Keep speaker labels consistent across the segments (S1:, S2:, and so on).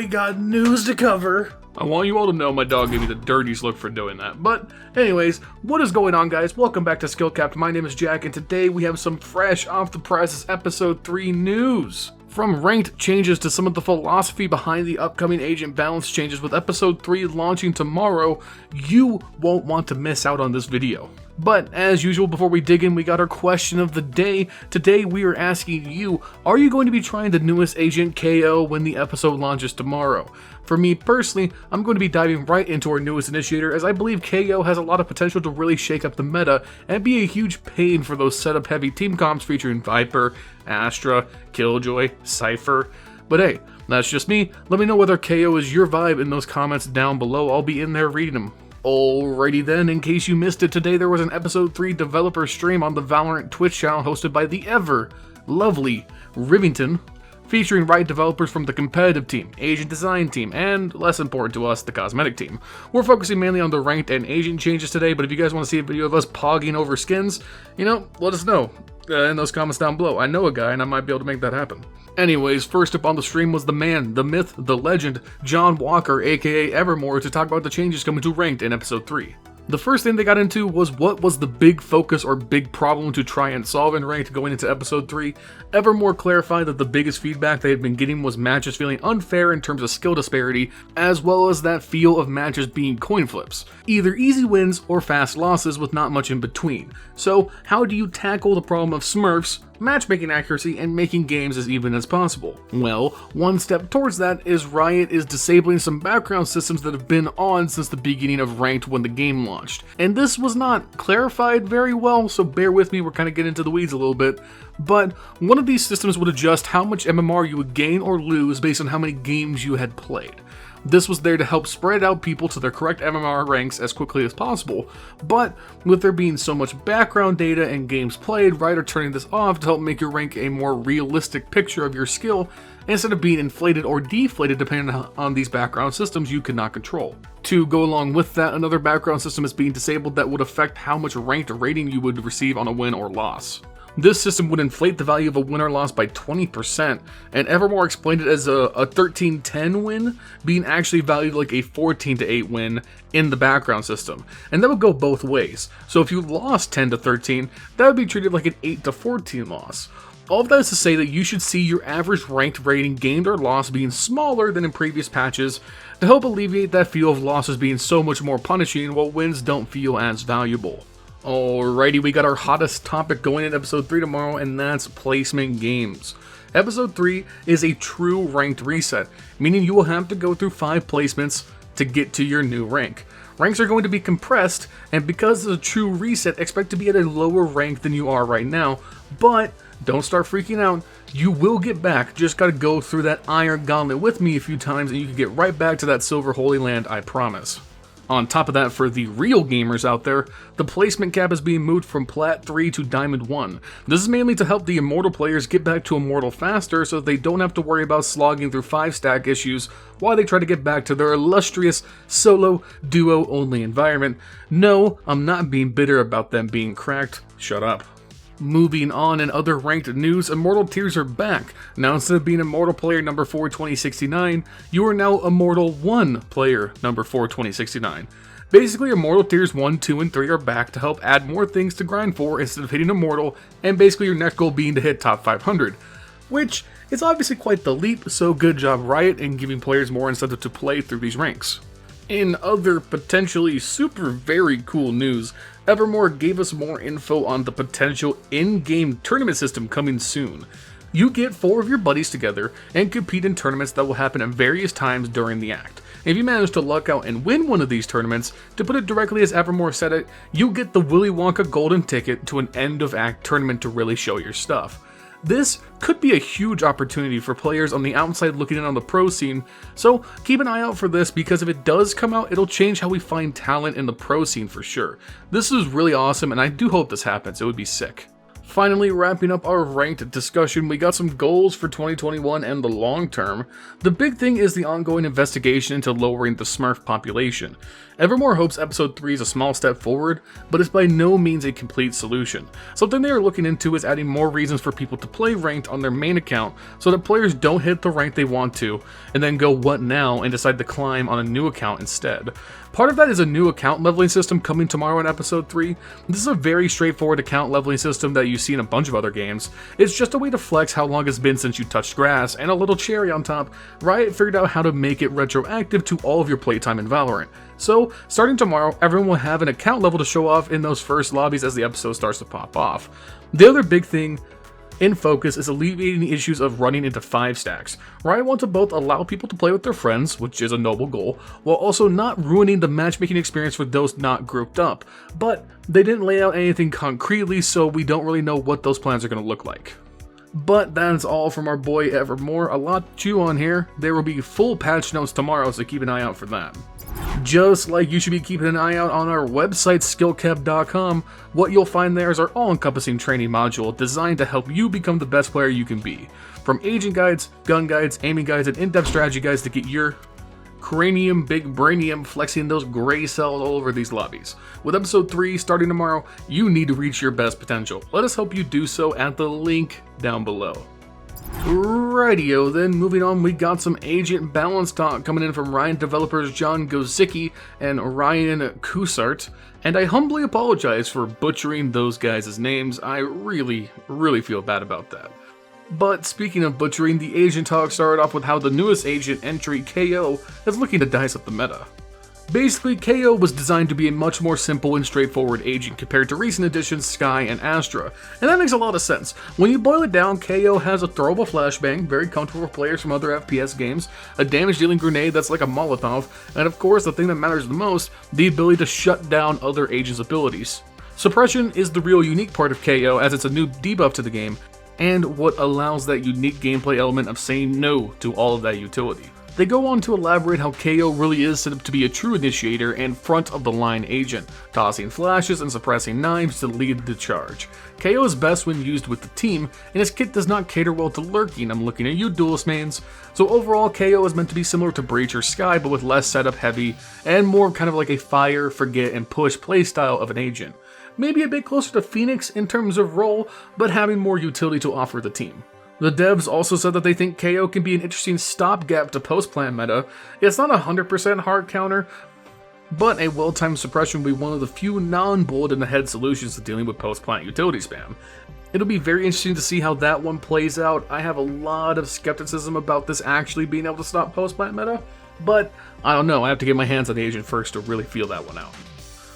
S1: got news to cover. I want you all to know my dog gave me the dirtiest look for doing that. But anyways, what is going on, guys? Welcome back to SkillCapped. My name is Jack, and today we have some fresh off the presses episode 3 news. From ranked changes to some of the philosophy behind the upcoming agent balance changes with episode 3 launching tomorrow, you won't want to miss out on this video. But as usual, before we dig in, we got our question of the day. Today we are asking you, are you going to be trying the newest agent KO when the episode launches tomorrow? For me personally, I'm going to be diving right into our newest initiator, as I believe KO has a lot of potential to really shake up the meta and be a huge pain for those setup heavy team comps featuring Viper, Astra, Killjoy, Cypher. But hey, that's just me. Let me know whether KO is your vibe in those comments down below. I'll be in there reading them. Alrighty then, in case you missed it, today there was an episode 3 developer stream on the Valorant Twitch channel hosted by the ever lovely Rivington, featuring Riot developers from the competitive team, agent design team, and, less important to us, the cosmetic team. We're focusing mainly on the ranked and agent changes today, but if you guys want to see a video of us pogging over skins, let us know in those comments down below. I know a guy and I might be able to make that happen. Anyways, first up on the stream was the man, the myth, the legend, John Walker, aka Evermore, to talk about the changes coming to ranked in episode 3. The first thing they got into was what was the big focus or big problem to try and solve in ranked going into episode 3. Evermore clarified that the biggest feedback they had been getting was matches feeling unfair in terms of skill disparity, as well as that feel of matches being coin flips. Either easy wins or fast losses with not much in between. So how do you tackle the problem of smurfs, matchmaking accuracy, and making games as even as possible? Well, one step towards that is Riot is disabling some background systems that have been on since the beginning of ranked when the game launched. And this was not clarified very well, so bear with me, we're kind of getting into the weeds a little bit. But one of these systems would adjust how much MMR you would gain or lose based on how many games you had played. This was there to help spread out people to their correct MMR ranks as quickly as possible, but with there being so much background data and games played, Riot are turning this off to help make your rank a more realistic picture of your skill instead of being inflated or deflated depending on these background systems you could not control. To go along with that, another background system is being disabled that would affect how much ranked rating you would receive on a win or loss. This system would inflate the value of a win or loss by 20%, and Evermore explained it as a 13-10 win being actually valued like a 14-8 win in the background system, and that would go both ways. So if you lost 10-13, that would be treated like an 8-14 loss. All of that is to say that you should see your average ranked rating gained or lost being smaller than in previous patches to help alleviate that feel of losses being so much more punishing while wins don't feel as valuable. Alrighty, we got our hottest topic going in episode 3 tomorrow, and that's placement games. Episode 3 is a true ranked reset, meaning you will have to go through 5 placements to get to your new rank. Ranks are going to be compressed, and because it's a true reset, expect to be at a lower rank than you are right now, but don't start freaking out. You will get back, just gotta go through that iron gauntlet with me a few times and you can get right back to that silver holy land, I promise. On top of that, for the real gamers out there, the placement cap is being moved from Plat 3 to Diamond 1. This is mainly to help the Immortal players get back to Immortal faster so that they don't have to worry about slogging through 5-stack issues while they try to get back to their illustrious solo, duo-only environment. No, I'm not being bitter about them being cracked. Shut up. Moving on in other ranked news, Immortal tiers are back. Now instead of being Immortal player number 42069, you are now Immortal 1 player number 42069. Basically, Immortal tiers 1, 2, and 3 are back to help add more things to grind for instead of hitting Immortal, and basically your next goal being to hit top 500. Which is obviously quite the leap, so good job Riot in giving players more incentive to play through these ranks. In other potentially super very cool news, Evermore gave us more info on the potential in-game tournament system coming soon. You get 4 of your buddies together and compete in tournaments that will happen at various times during the act. If you manage to luck out and win one of these tournaments, to put it directly as Evermore said it, you get the Willy Wonka golden ticket to an end of act tournament to really show your stuff. This could be a huge opportunity for players on the outside looking in on the pro scene, so keep an eye out for this because if it does come out, it'll change how we find talent in the pro scene for sure. This is really awesome and I do hope this happens, it would be sick. Finally, wrapping up our ranked discussion, we got some goals for 2021 and the long term. The big thing is the ongoing investigation into lowering the Smurf population. Evermore hopes episode 3 is a small step forward, but it's by no means a complete solution. Something they are looking into is adding more reasons for people to play ranked on their main account so that players don't hit the rank they want to, and then go what now and decide to climb on a new account instead. Part of that is a new account leveling system coming tomorrow in episode 3. This is a very straightforward account leveling system that you see in a bunch of other games. It's just a way to flex how long it's been since you touched grass, and a little cherry on top, Riot figured out how to make it retroactive to all of your playtime in Valorant. So, starting tomorrow, everyone will have an account level to show off in those first lobbies as the episode starts to pop off. The other big thing in focus is alleviating the issues of running into 5 stacks. Riot wants to both allow people to play with their friends, which is a noble goal, while also not ruining the matchmaking experience for those not grouped up. But they didn't lay out anything concretely, so we don't really know what those plans are going to look like. But that's all from our boy Evermore. A lot to chew on here. There will be full patch notes tomorrow, so keep an eye out for that. Just like you should be keeping an eye out on our website, SkillCapped.com. What you'll find there is our all-encompassing training module designed to help you become the best player you can be. From agent guides, gun guides, aiming guides, and in-depth strategy guides to get your cranium, big brainium flexing those gray cells all over these lobbies. With episode 3 starting tomorrow, you need to reach your best potential. Let us help you do so at the link down below. Rightio, then moving on, we got some agent balance talk coming in from Ryan developers John Gozicki and Ryan Kusart, and I humbly apologize for butchering those guys' names. I really feel bad about that. But speaking of butchering, the agent talk started off with how the newest agent entry, KO, is looking to dice up the meta. Basically, KO was designed to be a much more simple and straightforward agent compared to recent additions Skye and Astra, and that makes a lot of sense. When you boil it down, KO has a throwable flashbang, very comfortable for players from other FPS games, a damage-dealing grenade that's like a Molotov, and of course, the thing that matters the most, the ability to shut down other agents' abilities. Suppression is the real unique part of KO, as it's a new debuff to the game, and what allows that unique gameplay element of saying no to all of that utility. They go on to elaborate how KO really is set up to be a true initiator and front-of-the-line agent, tossing flashes and suppressing knives to lead the charge. KO is best when used with the team, and his kit does not cater well to lurking. I'm looking at you, Duelist mains. So overall, KO is meant to be similar to Breach or Skye, but with less setup heavy, and more kind of like a fire, forget, and push playstyle of an agent. Maybe a bit closer to Phoenix in terms of role, but having more utility to offer the team. The devs also said that they think KO can be an interesting stopgap to post-plant meta. It's not a 100% hard counter, but a well-timed suppression will be one of the few non-bullet-in-the-head solutions to dealing with post-plant utility spam. It'll be very interesting to see how that one plays out. I have a lot of skepticism about this actually being able to stop post-plant meta, but I don't know, I have to get my hands on the agent first to really feel that one out.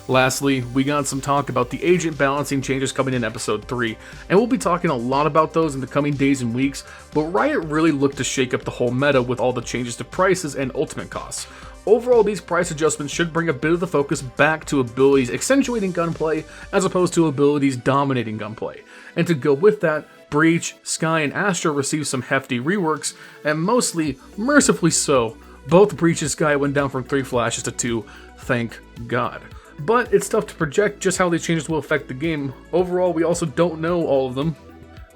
S1: Lastly, we got some talk about the agent balancing changes coming in episode 3, and we'll be talking a lot about those in the coming days and weeks, but Riot really looked to shake up the whole meta with all the changes to prices and ultimate costs. Overall, these price adjustments should bring a bit of the focus back to abilities accentuating gunplay as opposed to abilities dominating gunplay. And to go with that, Breach, Skye, and Astra received some hefty reworks, and mostly, mercifully so, both Breach and Skye went down from 3 flashes to 2, thank God. But it's tough to project just how these changes will affect the game. Overall, we also don't know all of them,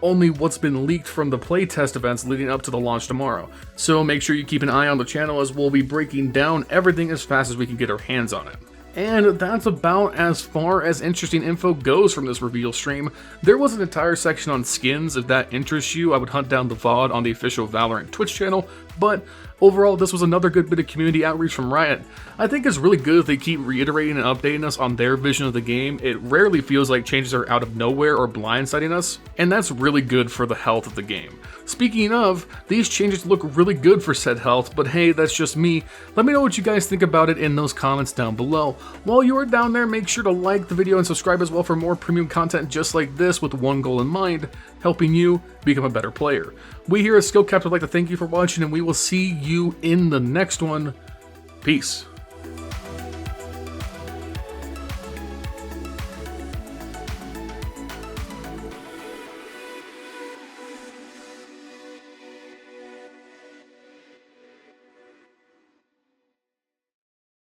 S1: only what's been leaked from the playtest events leading up to the launch tomorrow. So make sure you keep an eye on the channel as we'll be breaking down everything as fast as we can get our hands on it. And that's about as far as interesting info goes from this reveal stream. There was an entire section on skins. If that interests you, I would hunt down the VOD on the official Valorant Twitch channel, but overall, this was another good bit of community outreach from Riot. I think it's really good if they keep reiterating and updating us on their vision of the game. It rarely feels like changes are out of nowhere or blindsiding us, and that's really good for the health of the game. Speaking of, these changes look really good for said health, but hey, that's just me. Let me know what you guys think about it in those comments down below. While you are down there, make sure to like the video and subscribe as well for more premium content just like this with one goal in mind, helping you become a better player. We here at SkillCapped would like to thank you for watching, and we will see you in the next one. Peace.